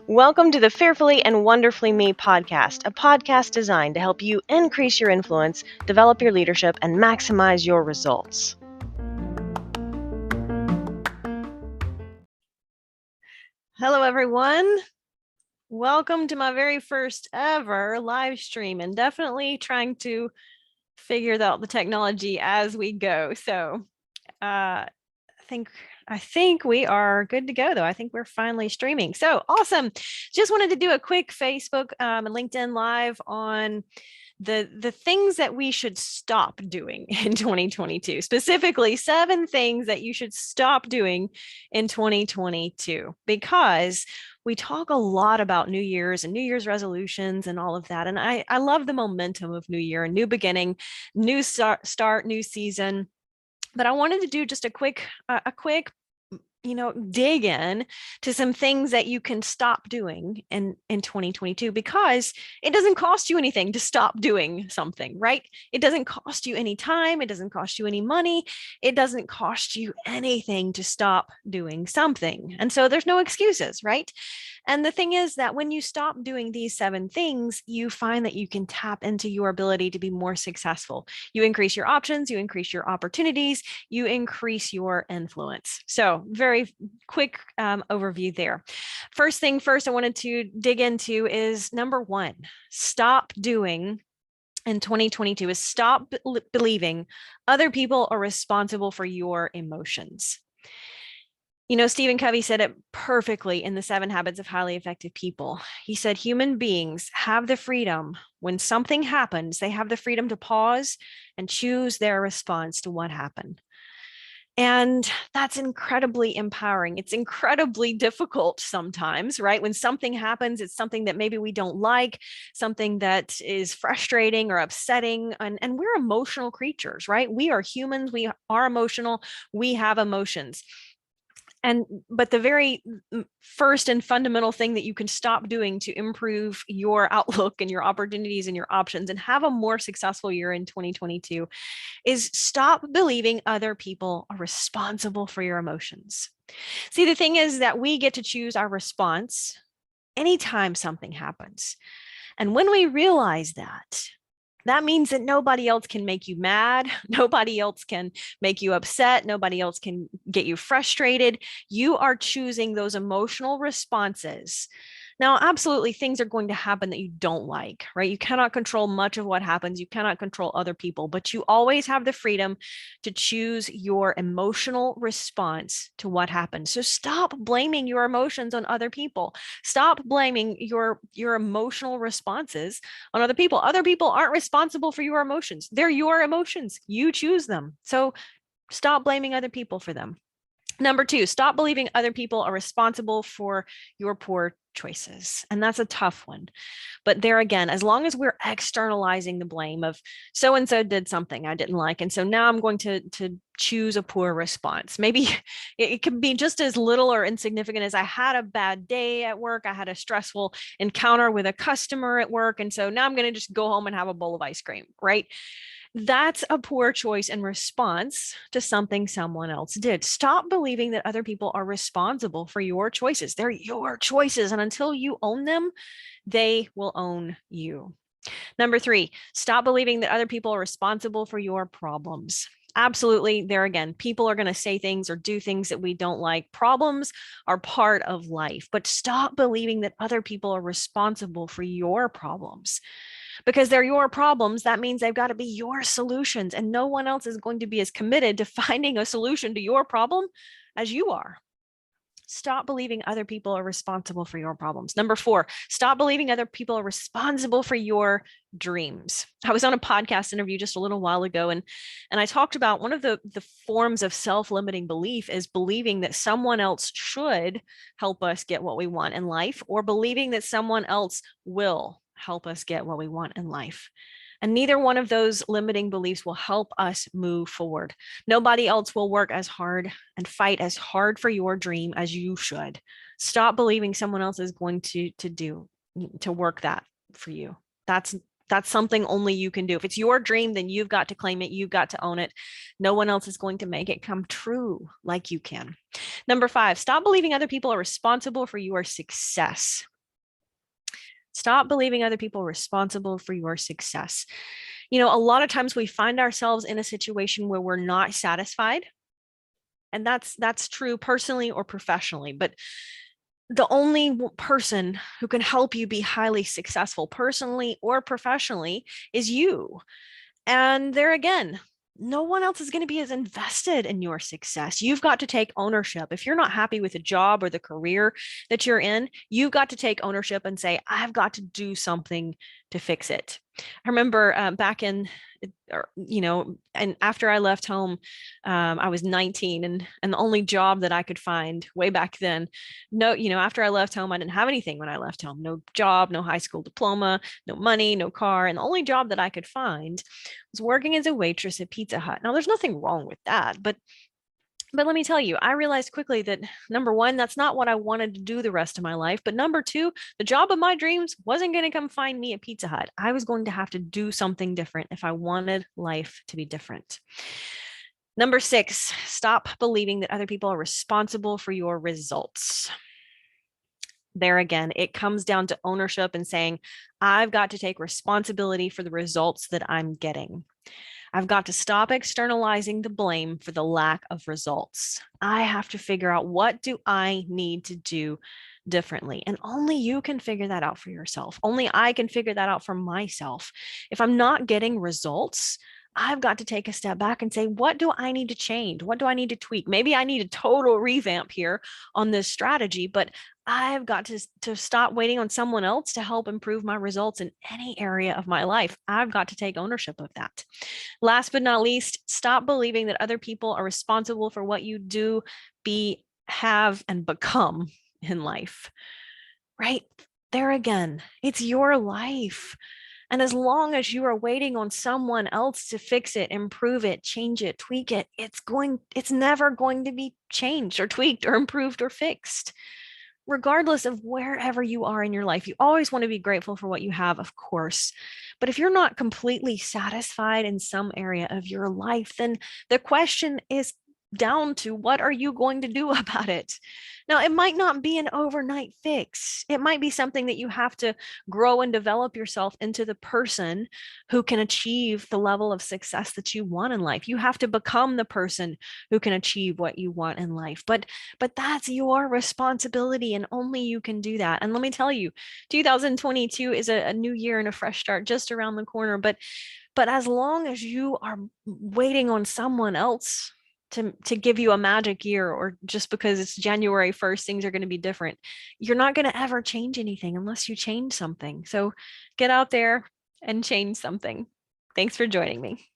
Welcome to the Fearfully and Wonderfully Me podcast, a podcast designed to help you increase your influence, develop your leadership, and maximize your results. Hello, everyone. Welcome to my very first ever live stream, and definitely trying to figure out the technology as we go. So I think we are good to go, though. I think we're finally streaming. So awesome. Just wanted to do a quick Facebook and LinkedIn Live on the things that we should stop doing in 2022, specifically 7 things that you should stop doing in 2022, because we talk a lot about New Year's and New Year's resolutions and all of that. And I love the momentum of New Year, new beginning, new start, new season. But I wanted to do just a quick dig in to some things that you can stop doing in 2022, because it doesn't cost you anything to stop doing something, right? It doesn't cost you any time. It doesn't cost you any money. It doesn't cost you anything to stop doing something. And so there's no excuses, right? And the thing is that when you stop doing these 7 things, you find that you can tap into your ability to be more successful. You increase your options, you increase your opportunities, you increase your influence. So very quick overview there. First thing first I wanted to dig into is number 1, stop doing in 2022 is stop believing other people are responsible for your emotions. You know, Stephen Covey said it perfectly in the 7 Habits of Highly Effective People. He said, human beings have the freedom, when something happens, they have the freedom to pause and choose their response to what happened. And that's incredibly empowering. It's incredibly difficult sometimes, right? When something happens, it's something that maybe we don't like, something that is frustrating or upsetting. And we're emotional creatures, right? We are humans. We are emotional. We have emotions. But the very first and fundamental thing that you can stop doing to improve your outlook and your opportunities and your options and have a more successful year in 2022 is stop believing other people are responsible for your emotions. See, the thing is that we get to choose our response anytime something happens. And when we realize that means that nobody else can make you mad. Nobody else can make you upset. Nobody else can get you frustrated. You are choosing those emotional responses. Now, absolutely, things are going to happen that you don't like, right? You cannot control much of what happens. You cannot control other people, but you always have the freedom to choose your emotional response to what happens. So stop blaming your emotions on other people. Stop blaming your emotional responses on other people. Other people aren't responsible for your emotions. They're your emotions. You choose them. So stop blaming other people for them. Number 2, stop believing other people are responsible for your poor choices. And that's a tough one. But there again, as long as we're externalizing the blame of so-and-so did something I didn't like, and so now I'm going to choose a poor response. Maybe it could be just as little or insignificant as I had a bad day at work. I had a stressful encounter with a customer at work. And so now I'm going to just go home and have a bowl of ice cream, right? That's a poor choice in response to something someone else did. Stop believing that other people are responsible for your choices. They're your choices. And until you own them, they will own you. Number 3, stop believing that other people are responsible for your problems. Absolutely. There again, people are going to say things or do things that we don't like. Problems are part of life, but stop believing that other people are responsible for your problems. Because they're your problems, that means they've got to be your solutions. And no one else is going to be as committed to finding a solution to your problem as you are. Stop believing other people are responsible for your problems. Number 4, stop believing other people are responsible for your dreams. I was on a podcast interview just a little while ago, and I talked about one of the forms of self-limiting belief is believing that someone else should help us get what we want in life, or believing that someone else will help us get what we want in life. And neither one of those limiting beliefs will help us move forward. Nobody else will work as hard and fight as hard for your dream as you should. Stop believing someone else is going to work that for you. That's That's something only you can do. If it's your dream, then you've got to claim it. You've got to own it. No one else is going to make it come true like you can. Number 5, stop believing other people are responsible for your success. Stop believing other people are responsible for your success. You know, a lot of times we find ourselves in a situation where we're not satisfied. And that's true personally or professionally, but the only person who can help you be highly successful personally or professionally is you. And there again, no one else is going to be as invested in your success. You've got to take ownership. If you're not happy with the job or the career that you're in, you've got to take ownership and say, I've got to do something to fix it. I remember back in, and after I left home, I was 19, and the only job that I could find way back then, after I left home, I didn't have anything when I left home. No job, no high school diploma, no money, no car, and the only job that I could find was working as a waitress at Pizza Hut. Now, there's nothing wrong with that, but let me tell you, I realized quickly that number one, that's not what I wanted to do the rest of my life. But number two, the job of my dreams wasn't going to come find me at Pizza Hut. I was going to have to do something different if I wanted life to be different. Number 6, stop believing that other people are responsible for your results. There again, it comes down to ownership and saying, I've got to take responsibility for the results that I'm getting. I've got to stop externalizing the blame for the lack of results. I have to figure out, what do I need to do differently? And only you can figure that out for yourself. Only I can figure that out for myself. If I'm not getting results, I've got to take a step back and say, what do I need to change? What do I need to tweak? Maybe I need a total revamp here on this strategy, but I've got to stop waiting on someone else to help improve my results in any area of my life. I've got to take ownership of that. Last but not least, stop believing that other people are responsible for what you do, be, have, and become in life. Right? There again, it's your life. And as long as you are waiting on someone else to fix it, improve it, change it, tweak it, it's never going to be changed or tweaked or improved or fixed. Regardless of wherever you are in your life, you always want to be grateful for what you have, of course. But if you're not completely satisfied in some area of your life, then the question is down to, what are you going to do about it? Now, it might not be an overnight fix. It might be something that you have to grow and develop yourself into the person who can achieve the level of success that you want in life. You have to become the person who can achieve what you want in life. But that's your responsibility, and only you can do that. And let me tell you, 2022 is a new year and a fresh start just around the corner. But as long as you are waiting on someone else to give you a magic year, or just because it's January 1st, things are going to be different, you're not going to ever change anything unless you change something. So get out there and change something. Thanks for joining me.